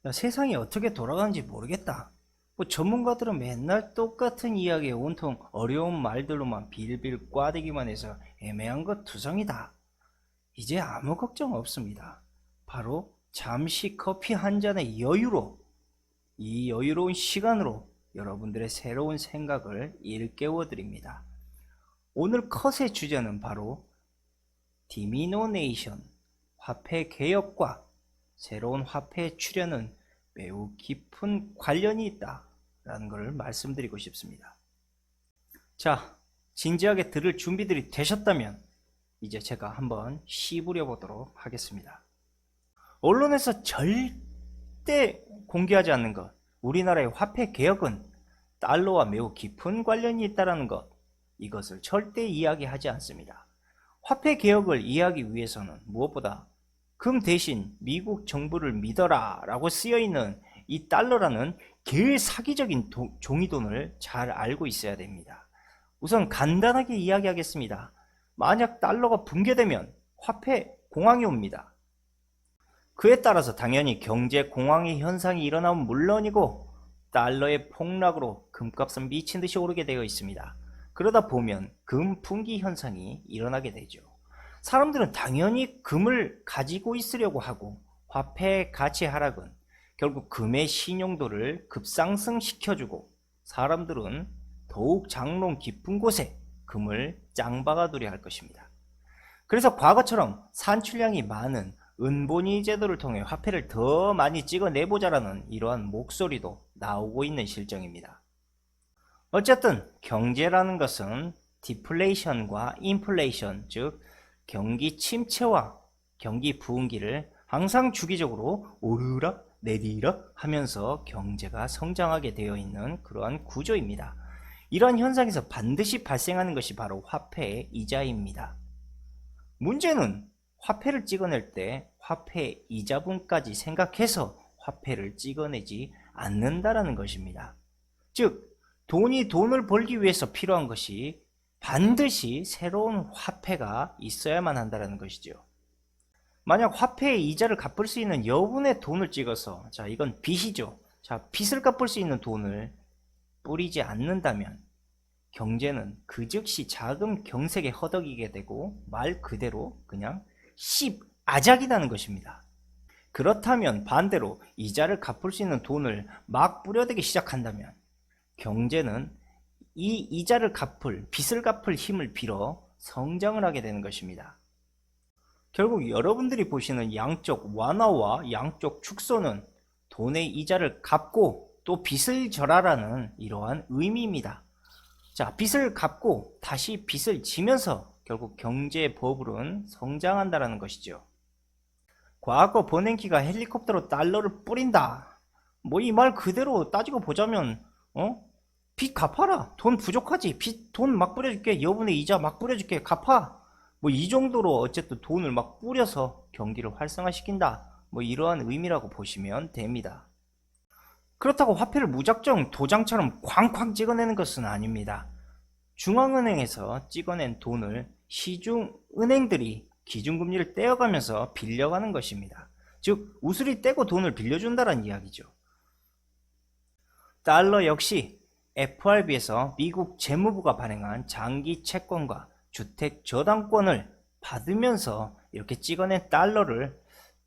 야, 세상이 어떻게 돌아가는지 모르겠다. 뭐 전문가들은 맨날 똑같은 이야기에 온통 어려운 말들로만 빌빌 꽈대기만 해서 애매한 것 투성이다. 이제 아무 걱정 없습니다. 바로 잠시 커피 한 잔의 여유로, 이 여유로운 시간으로 여러분들의 새로운 생각을 일깨워 드립니다. 오늘 컷의 주제는 바로 디미노네이션, 화폐 개혁과 새로운 화폐의 출현은 매우 깊은 관련이 있다라는 것을 말씀드리고 싶습니다. 자, 진지하게 들을 준비들이 되셨다면 이제 제가 한번 시부려 보도록 하겠습니다. 언론에서 절대 공개하지 않는 것, 우리나라의 화폐 개혁은 달러와 매우 깊은 관련이 있다는 것, 이것을 절대 이야기하지 않습니다. 화폐 개혁을 이해하기 위해서는 무엇보다 금 대신 미국 정부를 믿어라 라고 쓰여있는 이 달러라는 개사기적인 종이돈을 잘 알고 있어야 됩니다. 우선 간단하게 이야기하겠습니다. 만약 달러가 붕괴되면 화폐 공황이 옵니다. 그에 따라서 당연히 경제 공황의 현상이 일어나면 물론이고 달러의 폭락으로 금값은 미친 듯이 오르게 되어 있습니다. 그러다 보면 금 풍기 현상이 일어나게 되죠. 사람들은 당연히 금을 가지고 있으려고 하고 화폐의 가치 하락은 결국 금의 신용도를 급상승시켜주고 사람들은 더욱 장롱 깊은 곳에 금을 짱박아두려 할 것입니다. 그래서 과거처럼 산출량이 많은 은본위 제도를 통해 화폐를 더 많이 찍어내보자라는 이러한 목소리도 나오고 있는 실정입니다. 어쨌든 경제라는 것은 디플레이션과 인플레이션, 즉 경기 침체와 경기 부흥기를 항상 주기적으로 오르락 내리락 하면서 경제가 성장하게 되어 있는 그러한 구조입니다. 이러한 현상에서 반드시 발생하는 것이 바로 화폐의 이자입니다. 문제는 화폐를 찍어낼 때 화폐 이자분까지 생각해서 화폐를 찍어내지 않는다라는 것입니다. 즉 돈을 벌기 위해서 필요한 것이 반드시 새로운 화폐가 있어야만 한다는 것이죠. 만약 화폐의 이자를 갚을 수 있는 여분의 돈을 찍어서, 자, 이건 빚이죠. 자, 빚을 갚을 수 있는 돈을 뿌리지 않는다면 경제는 그 즉시 자금 경색에 허덕이게 되고 말 그대로 그냥 아작이라는 것입니다. 그렇다면 반대로 이자를 갚을 수 있는 돈을 막 뿌려대기 시작한다면 경제는 이 이자를 갚을, 빚을 갚을 힘을 빌어 성장을 하게 되는 것입니다. 결국 여러분들이 보시는 양쪽 완화와 양쪽 축소는 돈의 이자를 갚고 또 빚을 절하라는 이러한 의미입니다. 자, 빚을 갚고 다시 빚을 지면서 결국 경제의 버블은 성장한다는 것이죠. 과거 버냉키가 헬리콥터로 달러를 뿌린다. 뭐 이 말 그대로 따지고 보자면 빚 갚아라. 돈 부족하지. 돈 막 뿌려줄게. 여분의 이자 막 뿌려줄게. 갚아. 뭐 이 정도로 어쨌든 돈을 막 뿌려서 경기를 활성화시킨다. 뭐 이러한 의미라고 보시면 됩니다. 그렇다고 화폐를 무작정 도장처럼 쾅쾅 찍어내는 것은 아닙니다. 중앙은행에서 찍어낸 돈을 시중은행들이 기준금리를 떼어가면서 빌려가는 것입니다. 즉 우수리 떼고 돈을 빌려준다는 이야기죠. 달러 역시 FRB에서 미국 재무부가 발행한 장기 채권과 주택 저당권을 받으면서 이렇게 찍어낸 달러를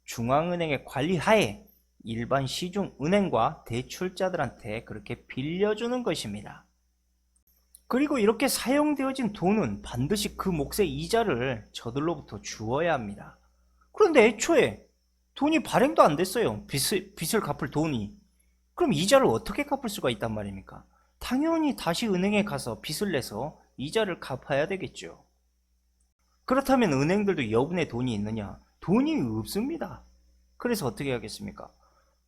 중앙은행의 관리하에 일반 시중은행과 대출자들한테 그렇게 빌려주는 것입니다. 그리고 이렇게 사용되어진 돈은 반드시 그 몫의 이자를 저들로부터 주어야 합니다. 그런데 애초에 돈이 발행도 안 됐어요. 빚을 갚을 돈이. 그럼 이자를 어떻게 갚을 수가 있단 말입니까? 당연히 다시 은행에 가서 빚을 내서 이자를 갚아야 되겠죠. 그렇다면 은행들도 여분의 돈이 있느냐? 돈이 없습니다. 그래서 어떻게 하겠습니까?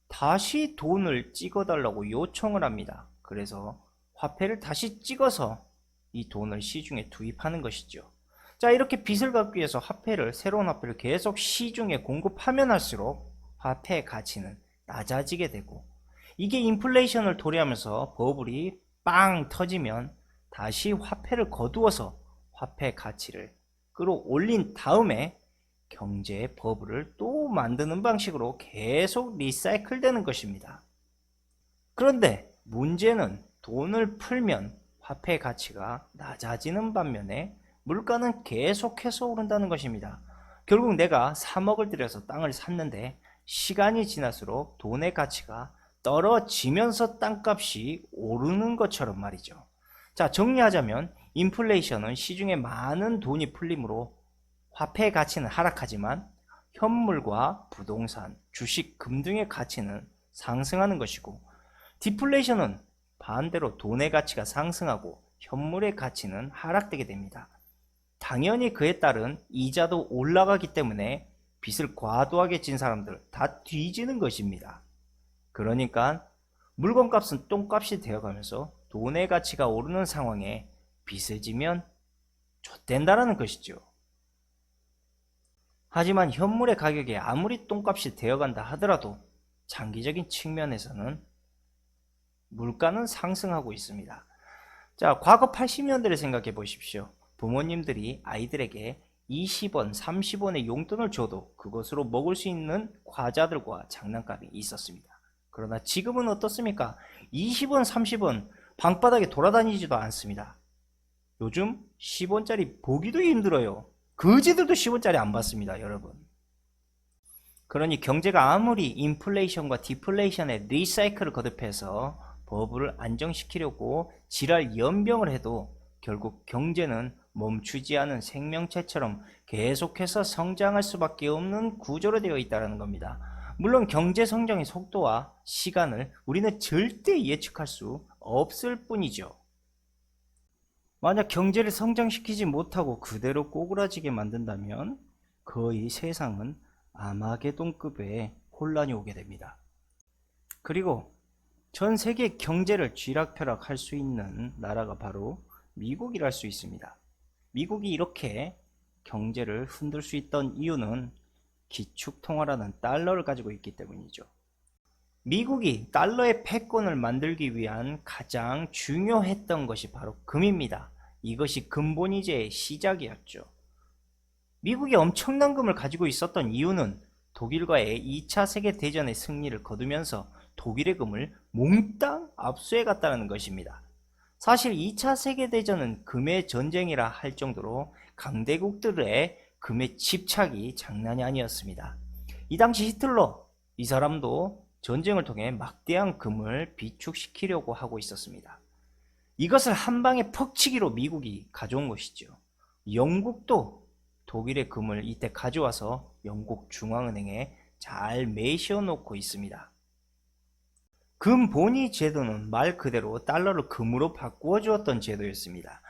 다시 돈을 찍어달라고 요청을 합니다. 그래서 화폐를 다시 찍어서 이 돈을 시중에 투입하는 것이죠. 자, 이렇게 빚을 갚기 위해서 새로운 화폐를 계속 시중에 공급하면 할수록 화폐의 가치는 낮아지게 되고 이게 인플레이션을 도래하면서 버블이 빵 터지면 다시 화폐를 거두어서 화폐 가치를 끌어올린 다음에 경제의 버블을 또 만드는 방식으로 계속 리사이클 되는 것입니다. 그런데 문제는 돈을 풀면 화폐 가치가 낮아지는 반면에 물가는 계속해서 오른다는 것입니다. 결국 내가 3억을 들여서 땅을 샀는데 시간이 지날수록 돈의 가치가 떨어지면서 땅값이 오르는 것처럼 말이죠. 자, 정리하자면 인플레이션은 시중에 많은 돈이 풀림으로 화폐 가치는 하락하지만 현물과 부동산, 주식, 금 등의 가치는 상승하는 것이고, 디플레이션은 반대로 돈의 가치가 상승하고 현물의 가치는 하락되게 됩니다. 당연히 그에 따른 이자도 올라가기 때문에 빚을 과도하게 진 사람들 다 뒤지는 것입니다. 그러니까 물건값은 똥값이 되어가면서 돈의 가치가 오르는 상황에 빚을 지면 좆된다라는 것이죠. 하지만 현물의 가격이 아무리 똥값이 되어간다 하더라도 장기적인 측면에서는 물가는 상승하고 있습니다. 자, 과거 80년대를 생각해 보십시오. 부모님들이 아이들에게 20원, 30원의 용돈을 줘도 그것으로 먹을 수 있는 과자들과 장난감이 있었습니다. 그러나 지금은 어떻습니까? 20원, 30원 방바닥에 돌아다니지도 않습니다. 요즘 10원짜리 보기도 힘들어요. 거지들도 10원짜리 안 받습니다, 여러분. 그러니 경제가 아무리 인플레이션과 디플레이션의 리사이클을 거듭해서 버블을 안정시키려고 지랄 연병을 해도 결국 경제는 멈추지 않은 생명체처럼 계속해서 성장할 수밖에 없는 구조로 되어 있다는 겁니다. 물론 경제 성장의 속도와 시간을 우리는 절대 예측할 수 없을 뿐이죠. 만약 경제를 성장시키지 못하고 그대로 꼬그라지게 만든다면 거의 세상은 아마게돈급의 혼란이 오게 됩니다. 그리고 전 세계 경제를 쥐락펴락 할 수 있는 나라가 바로 미국이랄 수 있습니다. 미국이 이렇게 경제를 흔들 수 있던 이유는 기축통화라는 달러를 가지고 있기 때문이죠. 미국이 달러의 패권을 만들기 위한 가장 중요했던 것이 바로 금입니다. 이것이 근본이제의 시작이었죠. 미국이 엄청난 금을 가지고 있었던 이유는 독일과의 2차 세계대전의 승리를 거두면서 독일의 금을 몽땅 압수해 갔다는 것입니다. 사실 2차 세계대전은 금의 전쟁이라 할 정도로 강대국들의 금의 집착이 장난이 아니었습니다. 이 당시 히틀러, 이 사람도 전쟁을 통해 막대한 금을 비축시키려고 하고 있었습니다. 이것을 한 방에 퍽 치기로 미국이 가져온 것이죠. 영국도 독일의 금을 이때 가져와서 영국 중앙은행에 잘 매시어 놓고 있습니다. 금본위 제도는 말 그대로 달러를 금으로 바꾸어 주었던 제도였습니다.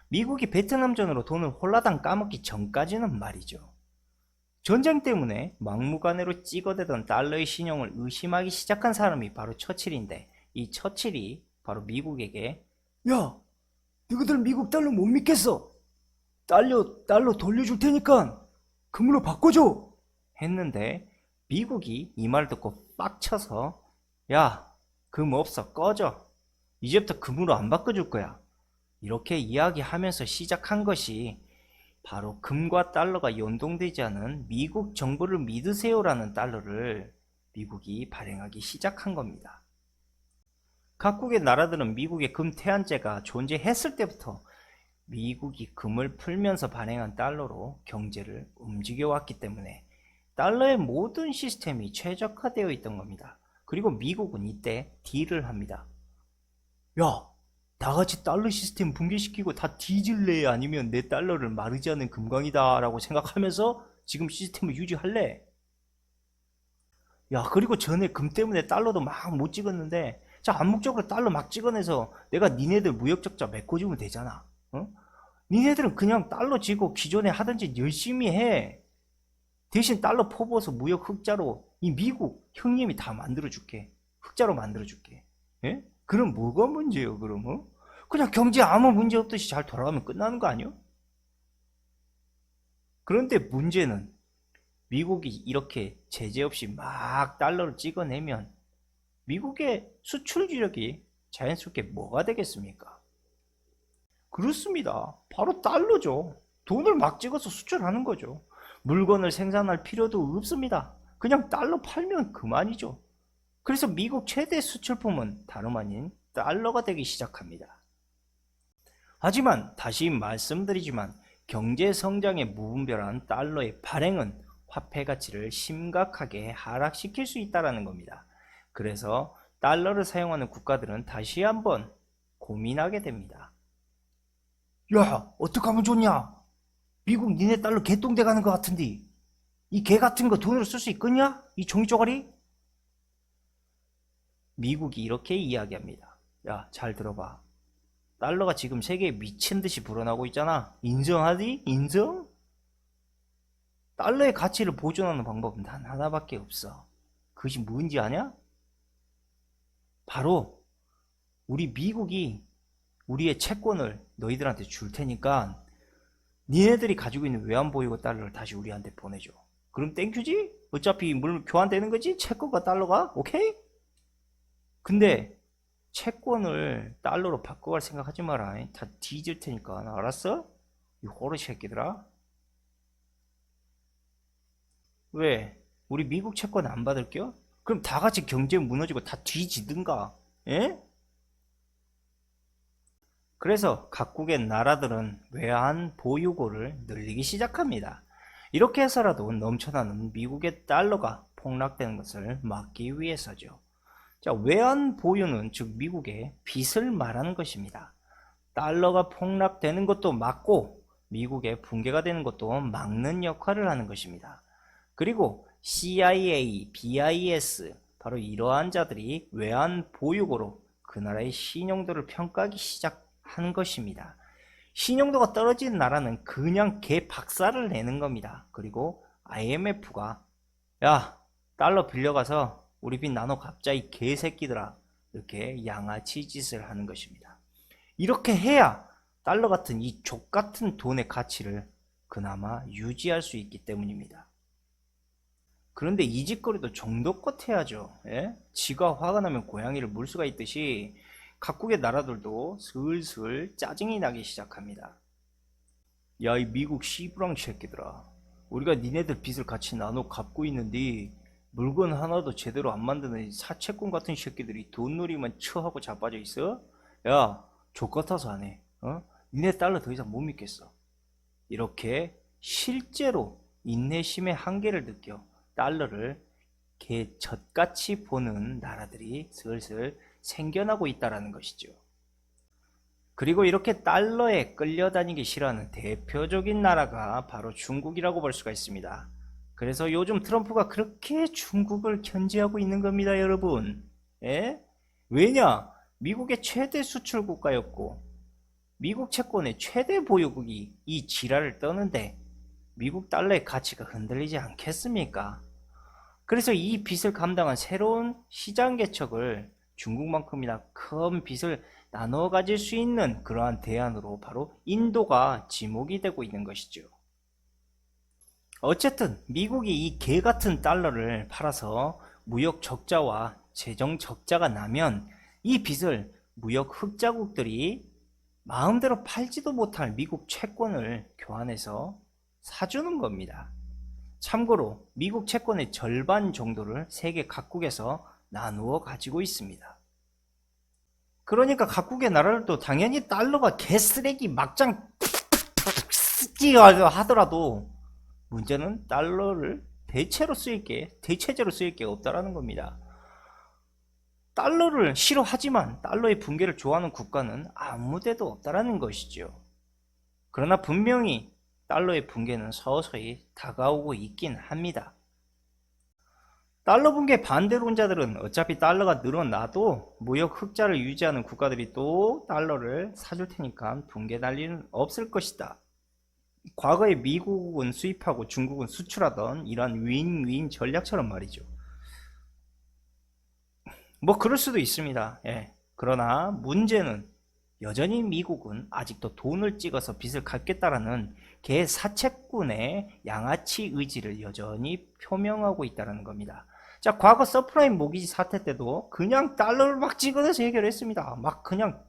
미국이 베트남전으로 돈을 홀라당 까먹기 전까지는 말이죠. 전쟁 때문에 막무가내로 찍어대던 달러의 신용을 의심하기 시작한 사람이 바로 처칠인데, 이 처칠이 바로 미국에게 야, 너희들 미국 달러 못 믿겠어. 달러 돌려줄 테니까 금으로 바꿔줘 했는데, 미국이 이 말 듣고 빡쳐서 야, 금 없어, 꺼져. 이제부터 금으로 안 바꿔줄 거야. 이렇게 이야기하면서 시작한 것이 바로 금과 달러가 연동되지 않은 미국 정부를 믿으세요라는 달러를 미국이 발행하기 시작한 겁니다. 각국의 나라들은 미국의 금 태안제가 존재했을 때부터 미국이 금을 풀면서 발행한 달러로 경제를 움직여왔기 때문에 달러의 모든 시스템이 최적화되어 있던 겁니다. 그리고 미국은 이때 딜을 합니다. 야, 다같이 달러 시스템 붕괴시키고 다 뒤질래? 아니면 내 달러를 마르지 않는 금광이다 라고 생각하면서 지금 시스템을 유지할래? 야, 그리고 전에 금 때문에 달러도 막 못 찍었는데, 자, 암묵적으로 달러 막 찍어내서 내가 니네들 무역적자 메꿔주면 되잖아. 어? 니네들은 그냥 달러 지고 기존에 하던 짓 열심히 해. 대신 달러 퍼부어서 무역 흑자로 이 미국 형님이 다 만들어줄게. 흑자로 만들어줄게. 예? 그럼 뭐가 문제예요, 그럼? 어? 그냥 경제 아무 문제 없듯이 잘 돌아가면 끝나는 거 아니요? 그런데 문제는 미국이 이렇게 제재 없이 막 달러를 찍어내면 미국의 수출주력이 자연스럽게 뭐가 되겠습니까? 그렇습니다. 바로 달러죠. 돈을 막 찍어서 수출하는 거죠. 물건을 생산할 필요도 없습니다. 그냥 달러 팔면 그만이죠. 그래서 미국 최대 수출품은 다름 아닌 달러가 되기 시작합니다. 하지만 다시 말씀드리지만 경제 성장의 무분별한 달러의 발행은 화폐 가치를 심각하게 하락시킬 수 있다는 겁니다. 그래서 달러를 사용하는 국가들은 다시 한번 고민하게 됩니다. 야, 어떡하면 좋냐? 미국 니네 달러 개똥돼 가는 것 같은데 이 개 같은 거 돈으로 쓸 수 있겠냐? 이 종이 쪼가리? 미국이 이렇게 이야기합니다. 야, 잘 들어봐. 달러가 지금 세계에 미친 듯이 불어나고 있잖아. 인정하지? 인정? 달러의 가치를 보존하는 방법은 단 하나밖에 없어. 그것이 뭔지 아냐? 바로 우리 미국이 우리의 채권을 너희들한테 줄 테니까 니네들이 가지고 있는 외환보유고 달러를 다시 우리한테 보내줘. 그럼 땡큐지? 어차피 물 교환되는 거지? 채권과 달러가? 오케이? 근데 채권을 달러로 바꿔갈 생각하지 마라. 다 뒤질 테니까. 알았어? 이 호러 새끼들아. 왜? 우리 미국 채권 안 받을게요? 그럼 다 같이 경제 무너지고 다 뒤지든가. 예? 그래서 각국의 나라들은 외환 보유고를 늘리기 시작합니다. 이렇게 해서라도 넘쳐나는 미국의 달러가 폭락되는 것을 막기 위해서죠. 자, 외환 보유는 즉 미국의 빚을 말하는 것입니다. 달러가 폭락되는 것도 막고 미국의 붕괴가 되는 것도 막는 역할을 하는 것입니다. 그리고 CIA, BIS 바로 이러한 자들이 외환 보유고로 그 나라의 신용도를 평가하기 시작한 것입니다. 신용도가 떨어지는 나라는 그냥 개 박살을 내는 겁니다. 그리고 IMF가 야, 달러 빌려가서 우리 빚 나눠 갚자 이 개새끼들아, 이렇게 양아치 짓을 하는 것입니다. 이렇게 해야 달러 같은 이 족같은 돈의 가치를 그나마 유지할 수 있기 때문입니다. 그런데 이 짓거리도 정도껏 해야죠. 예? 지가 화가 나면 고양이를 물 수가 있듯이 각국의 나라들도 슬슬 짜증이 나기 시작합니다. 야, 이 미국 씨부랑 새끼들아, 우리가 니네들 빚을 같이 나눠 갚고 있는데 물건 하나도 제대로 안 만드는 사채꾼 같은 새끼들이 돈놀이만 처하고 자빠져 있어? 야, 족같아서 안 해. 어? 니네 달러 더 이상 못 믿겠어. 이렇게 실제로 인내심의 한계를 느껴 달러를 개젖같이 보는 나라들이 슬슬 생겨나고 있다는 것이죠. 그리고 이렇게 달러에 끌려다니기 싫어하는 대표적인 나라가 바로 중국이라고 볼 수가 있습니다. 그래서 요즘 트럼프가 그렇게 중국을 견제하고 있는 겁니다, 여러분. 예? 왜냐? 미국의 최대 수출 국가였고 미국 채권의 최대 보유국이 이 지랄을 떠는데 미국 달러의 가치가 흔들리지 않겠습니까? 그래서 이 빚을 감당한 새로운 시장 개척을 중국만큼이나 큰 빚을 나눠 가질 수 있는 그러한 대안으로 바로 인도가 지목이 되고 있는 것이죠. 어쨌든 미국이 이 개같은 달러를 팔아서 무역 적자와 재정 적자가 나면 이 빚을 무역 흑자국들이 마음대로 팔지도 못할 미국 채권을 교환해서 사주는 겁니다. 참고로 미국 채권의 절반 정도를 세계 각국에서 나누어 가지고 있습니다. 그러니까 각국의 나라들도 당연히 달러가 개쓰레기 막장 하더라도 문제는 달러를 대체제로 쓰일 게 없다라는 겁니다. 달러를 싫어하지만 달러의 붕괴를 좋아하는 국가는 아무데도 없다라는 것이죠. 그러나 분명히 달러의 붕괴는 서서히 다가오고 있긴 합니다. 달러 붕괴 반대론자들은 어차피 달러가 늘어나도 무역 흑자를 유지하는 국가들이 또 달러를 사줄 테니까 붕괴 난리는 없을 것이다. 과거에 미국은 수입하고 중국은 수출하던 이런 윈윈 전략처럼 말이죠. 뭐 그럴 수도 있습니다. 예. 그러나 문제는 여전히 미국은 아직도 돈을 찍어서 빚을 갚겠다라는 개사채꾼의 양아치 의지를 여전히 표명하고 있다는 겁니다. 자, 과거 서프라임 모기지 사태 때도 그냥 달러를 막 찍어내서 해결했습니다. 막 그냥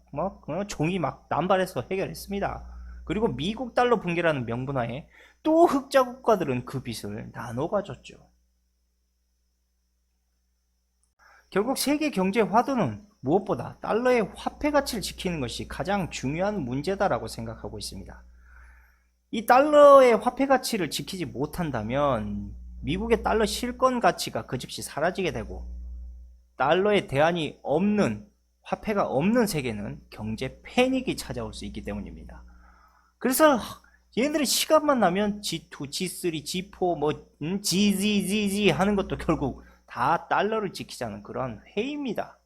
종이 막 남발해서 해결했습니다. 그리고 미국 달러 붕괴라는 명분하에 또 흑자 국가들은 그 빚을 나눠 가졌죠. 결국 세계 경제 화두는 무엇보다 달러의 화폐 가치를 지키는 것이 가장 중요한 문제다라고 생각하고 있습니다. 이 달러의 화폐 가치를 지키지 못한다면 미국의 달러 실권 가치가 그 즉시 사라지게 되고, 달러에 대안이 없는, 화폐가 없는 세계는 경제 패닉이 찾아올 수 있기 때문입니다. 그래서 얘네들이 시간만 나면 G2, G3, G4, GZZZ 하는 것도 결국 다 달러를 지키자는 그런 회의입니다.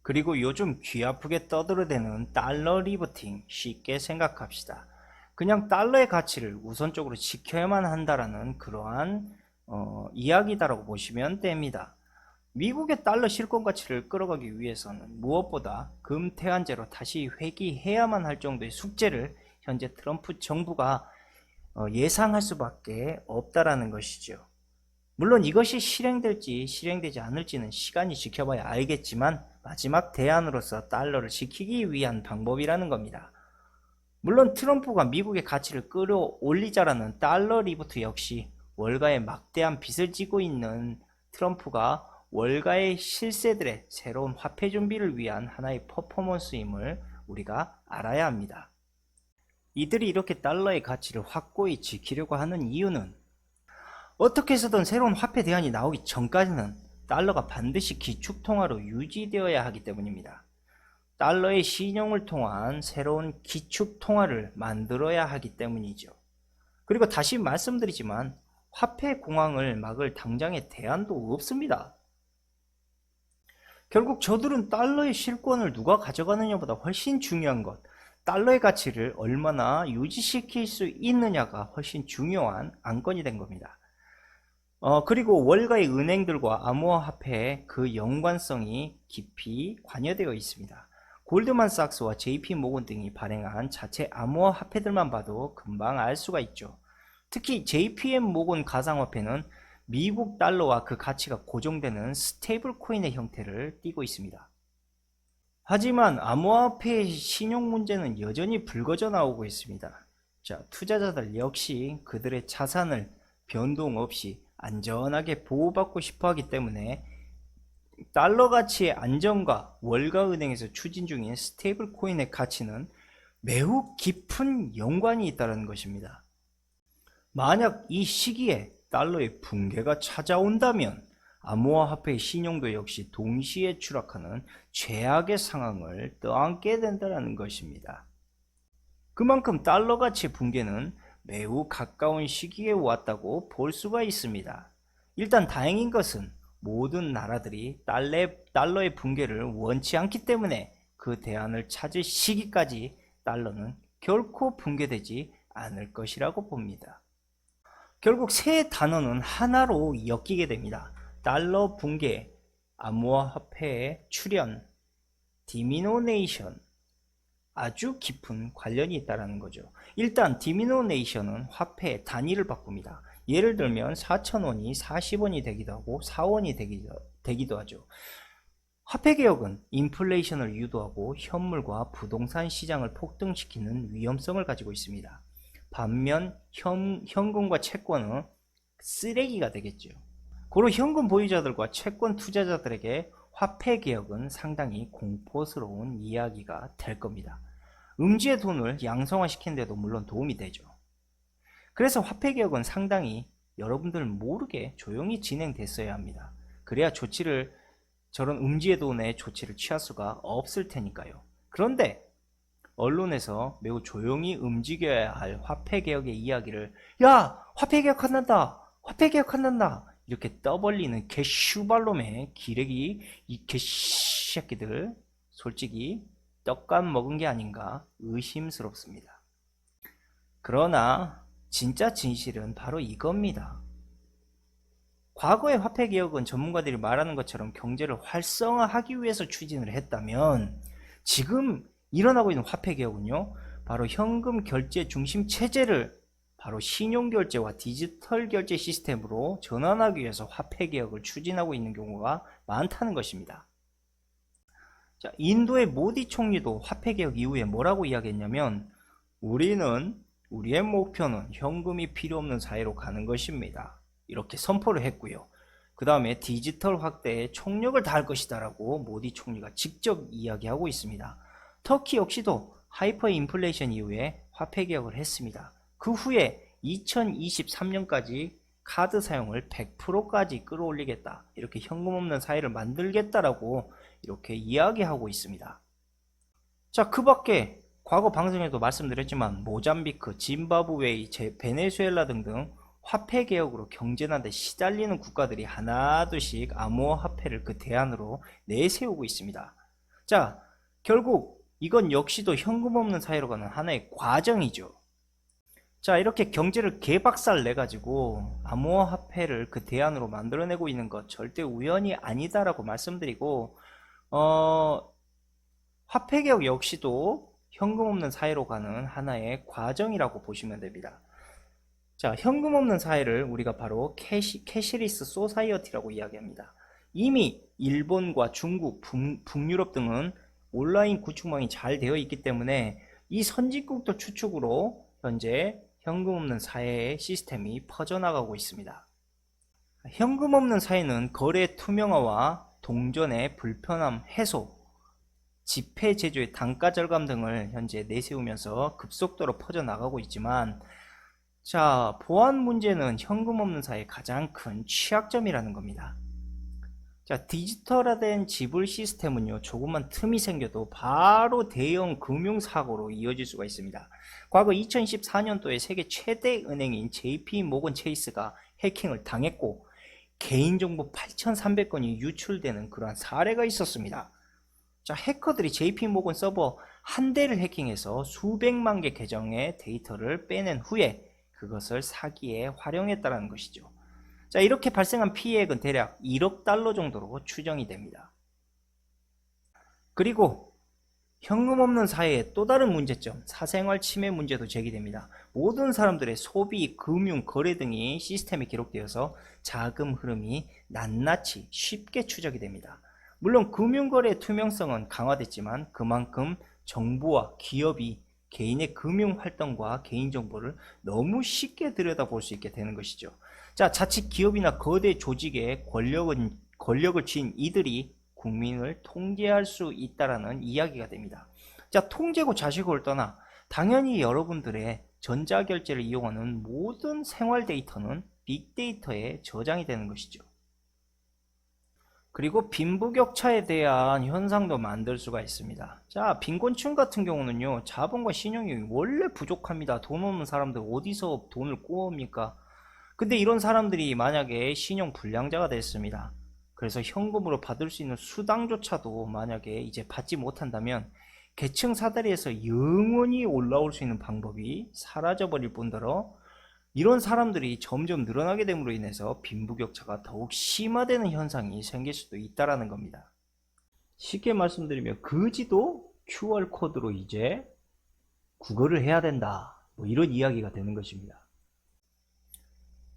그리고 요즘 귀 아프게 떠들어대는 달러 리버팅, 쉽게 생각합시다. 그냥 달러의 가치를 우선적으로 지켜야만 한다라는 그러한 이야기다라고 보시면 됩니다. 미국의 달러 실권 가치를 끌어가기 위해서는 무엇보다 금태환제로 다시 회귀해야만 할 정도의 숙제를 현재 트럼프 정부가 예상할 수밖에 없다라는 것이죠. 물론 이것이 실행될지 실행되지 않을지는 시간이 지켜봐야 알겠지만 마지막 대안으로서 달러를 지키기 위한 방법이라는 겁니다. 물론 트럼프가 미국의 가치를 끌어올리자라는 달러 리부트 역시 월가의 막대한 빚을 지고 있는 트럼프가 월가의 실세들의 새로운 화폐 준비를 위한 하나의 퍼포먼스임을 우리가 알아야 합니다. 이들이 이렇게 달러의 가치를 확고히 지키려고 하는 이유는 어떻게 해서든 새로운 화폐 대안이 나오기 전까지는 달러가 반드시 기축통화로 유지되어야 하기 때문입니다. 달러의 신용을 통한 새로운 기축통화를 만들어야 하기 때문이죠. 그리고 다시 말씀드리지만 화폐 공황을 막을 당장의 대안도 없습니다. 결국 저들은 달러의 실권을 누가 가져가느냐보다 훨씬 중요한 것, 달러의 가치를 얼마나 유지시킬 수 있느냐가 훨씬 중요한 안건이 된 겁니다. 그리고 월가의 은행들과 암호화폐의 그 연관성이 깊이 관여되어 있습니다. 골드만삭스와 JP모건 등이 발행한 자체 암호화폐들만 봐도 금방 알 수가 있죠. 특히 JP모건 가상화폐는 미국 달러와 그 가치가 고정되는 스테이블 코인의 형태를 띠고 있습니다. 하지만 암호화폐의 신용 문제는 여전히 불거져 나오고 있습니다. 자, 투자자들 역시 그들의 자산을 변동 없이 안전하게 보호받고 싶어 하기 때문에 달러 가치의 안정과 월가은행에서 추진 중인 스테이블 코인의 가치는 매우 깊은 연관이 있다는 것입니다. 만약 이 시기에 달러의 붕괴가 찾아온다면 암호화폐의 신용도 역시 동시에 추락하는 최악의 상황을 떠안게 된다는 것입니다. 그만큼 달러 가치의 붕괴는 매우 가까운 시기에 왔다고 볼 수가 있습니다. 일단 다행인 것은 모든 나라들이 달러의 붕괴를 원치 않기 때문에 그 대안을 찾을 시기까지 달러는 결코 붕괴되지 않을 것이라고 봅니다. 결국 세 단어는 하나로 엮이게 됩니다. 달러 붕괴, 암호화폐의 출현, 디미노네이션, 아주 깊은 관련이 있다는 거죠. 일단 디미노네이션은 화폐의 단위를 바꿉니다. 예를 들면 4,000원이 40원이 되기도 하고 4원이 되기도 하죠. 화폐개혁은 인플레이션을 유도하고 현물과 부동산 시장을 폭등시키는 위험성을 가지고 있습니다. 반면 현금과 채권은 쓰레기가 되겠죠. 고로 현금 보유자들과 채권 투자자들에게 화폐개혁은 상당히 공포스러운 이야기가 될 겁니다. 음지의 돈을 양성화시키는 데도 물론 도움이 되죠. 그래서 화폐개혁은 상당히 여러분들 모르게 조용히 진행됐어야 합니다. 그래야 저런 음지의 돈의 조치를 취할 수가 없을 테니까요. 그런데 언론에서 매우 조용히 움직여야 할 화폐개혁의 이야기를 화폐개혁한단다! 화폐개혁한단다! 이렇게 떠벌리는 개슈발놈의 기레기 이 개새끼들 솔직히 떡값 먹은 게 아닌가 의심스럽습니다. 그러나 진짜 진실은 바로 이겁니다. 과거의 화폐개혁은 전문가들이 말하는 것처럼 경제를 활성화하기 위해서 추진을 했다면 지금 일어나고 있는 화폐개혁은요, 바로 현금 결제 중심 체제를 바로 신용결제와 디지털 결제 시스템으로 전환하기 위해서 화폐개혁을 추진하고 있는 경우가 많다는 것입니다. 자, 인도의 모디 총리도 화폐개혁 이후에 뭐라고 이야기했냐면 우리의 목표는 현금이 필요 없는 사회로 가는 것입니다. 이렇게 선포를 했고요. 그 다음에 디지털 확대에 총력을 다할 것이다 라고 모디 총리가 직접 이야기하고 있습니다. 터키 역시도 하이퍼 인플레이션 이후에 화폐 개혁을 했습니다. 그 후에 2023년까지 카드 사용을 100%까지 끌어올리겠다, 이렇게 현금 없는 사회를 만들겠다라고 이렇게 이야기하고 있습니다. 자, 그 밖에 과거 방송에도 말씀드렸지만 모잠비크, 짐바브웨이, 베네수엘라 등등 화폐 개혁으로 경제난에 시달리는 국가들이 하나둘씩 암호화폐를 그 대안으로 내세우고 있습니다. 자, 결국 이건 역시도 현금 없는 사회로 가는 하나의 과정이죠. 자, 이렇게 경제를 개박살 내가지고 암호화폐를 그 대안으로 만들어내고 있는 것 절대 우연이 아니다라고 말씀드리고, 화폐개혁 역시도 현금 없는 사회로 가는 하나의 과정이라고 보시면 됩니다. 자, 현금 없는 사회를 우리가 바로 캐시리스 소사이어티라고 이야기합니다. 이미 일본과 중국, 북유럽 등은 온라인 구축망이 잘 되어 있기 때문에 이 선진국들 추측으로 현재 현금 없는 사회의 시스템이 퍼져나가고 있습니다. 현금 없는 사회는 거래 투명화와 동전의 불편함 해소, 지폐 제조의 단가 절감 등을 현재 내세우면서 급속도로 퍼져나가고 있지만, 자, 보안 문제는 현금 없는 사회의 가장 큰 취약점이라는 겁니다. 자, 디지털화된 지불 시스템은요, 조금만 틈이 생겨도 바로 대형 금융사고로 이어질 수가 있습니다. 과거 2014년도에 세계 최대 은행인 JP 모건 체이스가 해킹을 당했고 개인정보 8,300건이 유출되는 그러한 사례가 있었습니다. 자, 해커들이 JP 모건 서버 한 대를 해킹해서 수백만 개 계정의 데이터를 빼낸 후에 그것을 사기에 활용했다는 것이죠. 자, 이렇게 발생한 피해액은 대략 1억 달러 정도로 추정이 됩니다. 그리고 현금 없는 사회의 또 다른 문제점, 사생활 침해 문제도 제기됩니다. 모든 사람들의 소비, 금융, 거래 등이 시스템에 기록되어서 자금 흐름이 낱낱이 쉽게 추적이 됩니다. 물론 금융거래의 투명성은 강화됐지만 그만큼 정부와 기업이 개인의 금융활동과 개인정보를 너무 쉽게 들여다볼 수 있게 되는 것이죠. 자, 자칫 기업이나 거대 조직의 권력을 쥔 이들이 국민을 통제할 수 있다라는 이야기가 됩니다. 자, 통제고 자식을 떠나 당연히 여러분들의 전자결제를 이용하는 모든 생활 데이터는 빅데이터에 저장이 되는 것이죠. 그리고 빈부격차에 대한 현상도 만들 수가 있습니다. 자, 빈곤층 같은 경우는요, 자본과 신용이 원래 부족합니다. 돈 없는 사람들 어디서 돈을 꼬읍니까? 근데 이런 사람들이 만약에 신용 불량자가 됐습니다. 그래서 현금으로 받을 수 있는 수당조차도 만약에 이제 받지 못한다면 계층 사다리에서 영원히 올라올 수 있는 방법이 사라져버릴 뿐더러 이런 사람들이 점점 늘어나게 됨으로 인해서 빈부격차가 더욱 심화되는 현상이 생길 수도 있다는 겁니다. 쉽게 말씀드리면 거지도 QR코드로 이제 구걸을 해야 된다, 뭐 이런 이야기가 되는 것입니다.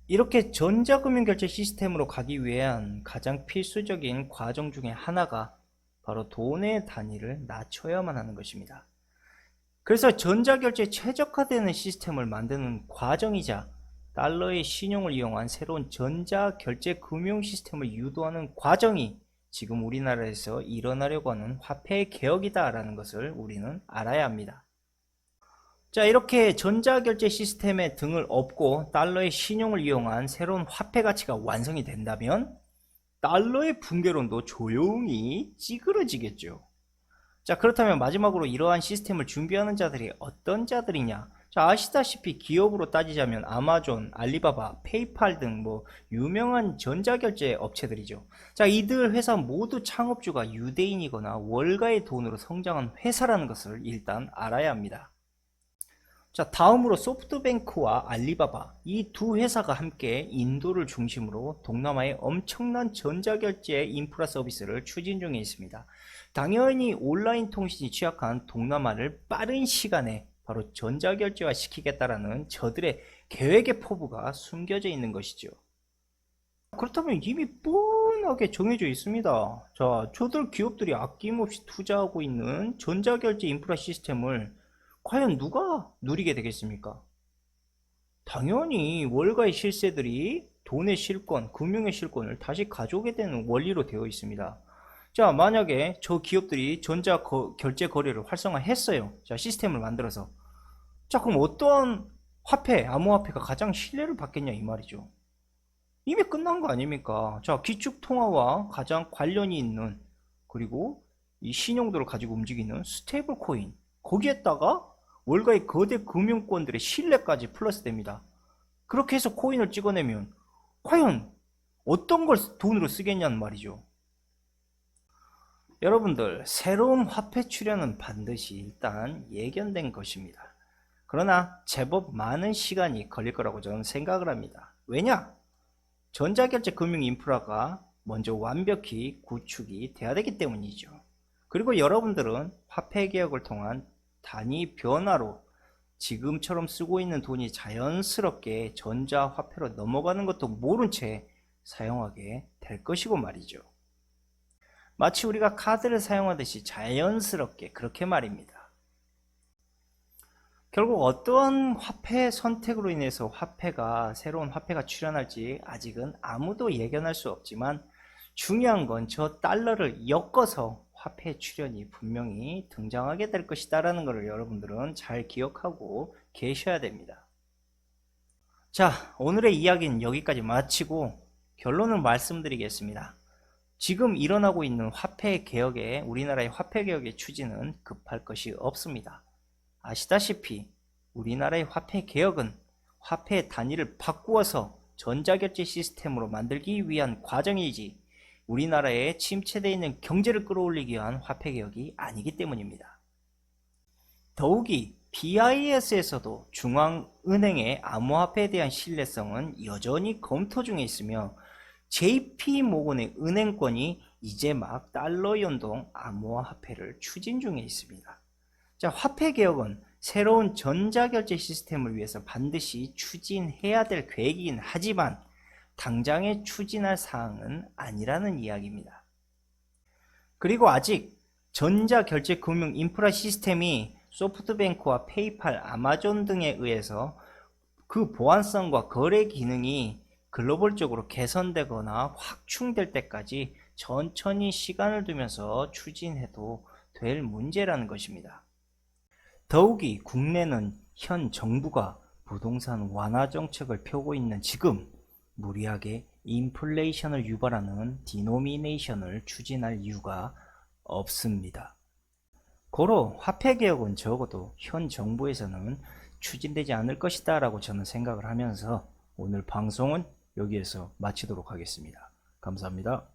이렇게 전자금융결제 시스템으로 가기 위한 가장 필수적인 과정 중에 하나가 바로 돈의 단위를 낮춰야만 하는 것입니다. 그래서 전자결제에 최적화되는 시스템을 만드는 과정이자 달러의 신용을 이용한 새로운 전자결제 금융 시스템을 유도하는 과정이 지금 우리나라에서 일어나려고 하는 화폐 개혁이다라는 것을 우리는 알아야 합니다. 자, 이렇게 전자결제 시스템에 등을 업고 달러의 신용을 이용한 새로운 화폐 가치가 완성이 된다면 달러의 붕괴론도 조용히 찌그러지겠죠. 자, 그렇다면 마지막으로 이러한 시스템을 준비하는 자들이 어떤 자들이냐? 자, 아시다시피 기업으로 따지자면 아마존, 알리바바, 페이팔 등 유명한 전자결제 업체들이죠. 자, 이들 회사 모두 창업주가 유대인이거나 월가의 돈으로 성장한 회사라는 것을 일단 알아야 합니다. 자, 다음으로 소프트뱅크와 알리바바, 이 두 회사가 함께 인도를 중심으로 동남아의 엄청난 전자결제 인프라 서비스를 추진 중에 있습니다. 당연히 온라인 통신이 취약한 동남아를 빠른 시간에 바로 전자결제화 시키겠다라는 저들의 계획의 포부가 숨겨져 있는 것이죠. 그렇다면 이미 명확하게 정해져 있습니다. 자, 저들 기업들이 아낌없이 투자하고 있는 전자결제 인프라 시스템을 과연 누가 누리게 되겠습니까? 당연히 월가의 실세들이 돈의 실권, 금융의 실권을 다시 가져오게 되는 원리로 되어 있습니다. 자, 만약에 저 기업들이 전자결제 거래를 활성화했어요. 자, 시스템을 만들어서. 자, 그럼 어떤 화폐, 암호화폐가 가장 신뢰를 받겠냐 이 말이죠. 이미 끝난 거 아닙니까? 자, 기축통화와 가장 관련이 있는, 그리고 이 신용도를 가지고 움직이는 스테이블 코인, 거기에다가 월가의 거대 금융권들의 신뢰까지 플러스 됩니다. 그렇게 해서 코인을 찍어내면 과연 어떤 걸 돈으로 쓰겠냐는 말이죠. 여러분들, 새로운 화폐 출현은 반드시 일단 예견된 것입니다. 그러나 제법 많은 시간이 걸릴 거라고 저는 생각을 합니다. 왜냐? 전자결제 금융 인프라가 먼저 완벽히 구축이 돼야 되기 때문이죠. 그리고 여러분들은 화폐 개혁을 통한 단위 변화로 지금처럼 쓰고 있는 돈이 자연스럽게 전자화폐로 넘어가는 것도 모른 채 사용하게 될 것이고 말이죠. 마치 우리가 카드를 사용하듯이 자연스럽게 그렇게 말입니다. 결국 어떠한 화폐 선택으로 인해서 새로운 화폐가 출현할지 아직은 아무도 예견할 수 없지만 중요한 건 저 달러를 엮어서 화폐 출현이 분명히 등장하게 될 것이다 라는 것을 여러분들은 잘 기억하고 계셔야 됩니다. 자, 오늘의 이야기는 여기까지 마치고 결론을 말씀드리겠습니다. 지금 일어나고 있는 우리나라의 화폐 개혁의 추진은 급할 것이 없습니다. 아시다시피 우리나라의 화폐 개혁은 화폐 단위를 바꾸어서 전자결제 시스템으로 만들기 위한 과정이지 우리나라에 침체되어 있는 경제를 끌어올리기 위한 화폐 개혁이 아니기 때문입니다. 더욱이 BIS에서도 중앙은행의 암호화폐에 대한 신뢰성은 여전히 검토 중에 있으며 JP모건의 은행권이 이제 막 달러 연동 암호화폐를 추진 중에 있습니다. 자, 화폐 개혁은 새로운 전자결제 시스템을 위해서 반드시 추진해야 될 계획이긴 하지만 당장에 추진할 사항은 아니라는 이야기입니다. 그리고 아직 전자결제 금융 인프라 시스템이 소프트뱅크와 페이팔, 아마존 등에 의해서 그 보안성과 거래 기능이 글로벌적으로 개선되거나 확충될 때까지 천천히 시간을 두면서 추진해도 될 문제라는 것입니다. 더욱이 국내는 현 정부가 부동산 완화 정책을 펴고 있는 지금 무리하게 인플레이션을 유발하는 디노미네이션을 추진할 이유가 없습니다. 고로 화폐개혁은 적어도 현 정부에서는 추진되지 않을 것이다 라고 저는 생각을 하면서 오늘 방송은 여기에서 마치도록 하겠습니다. 감사합니다.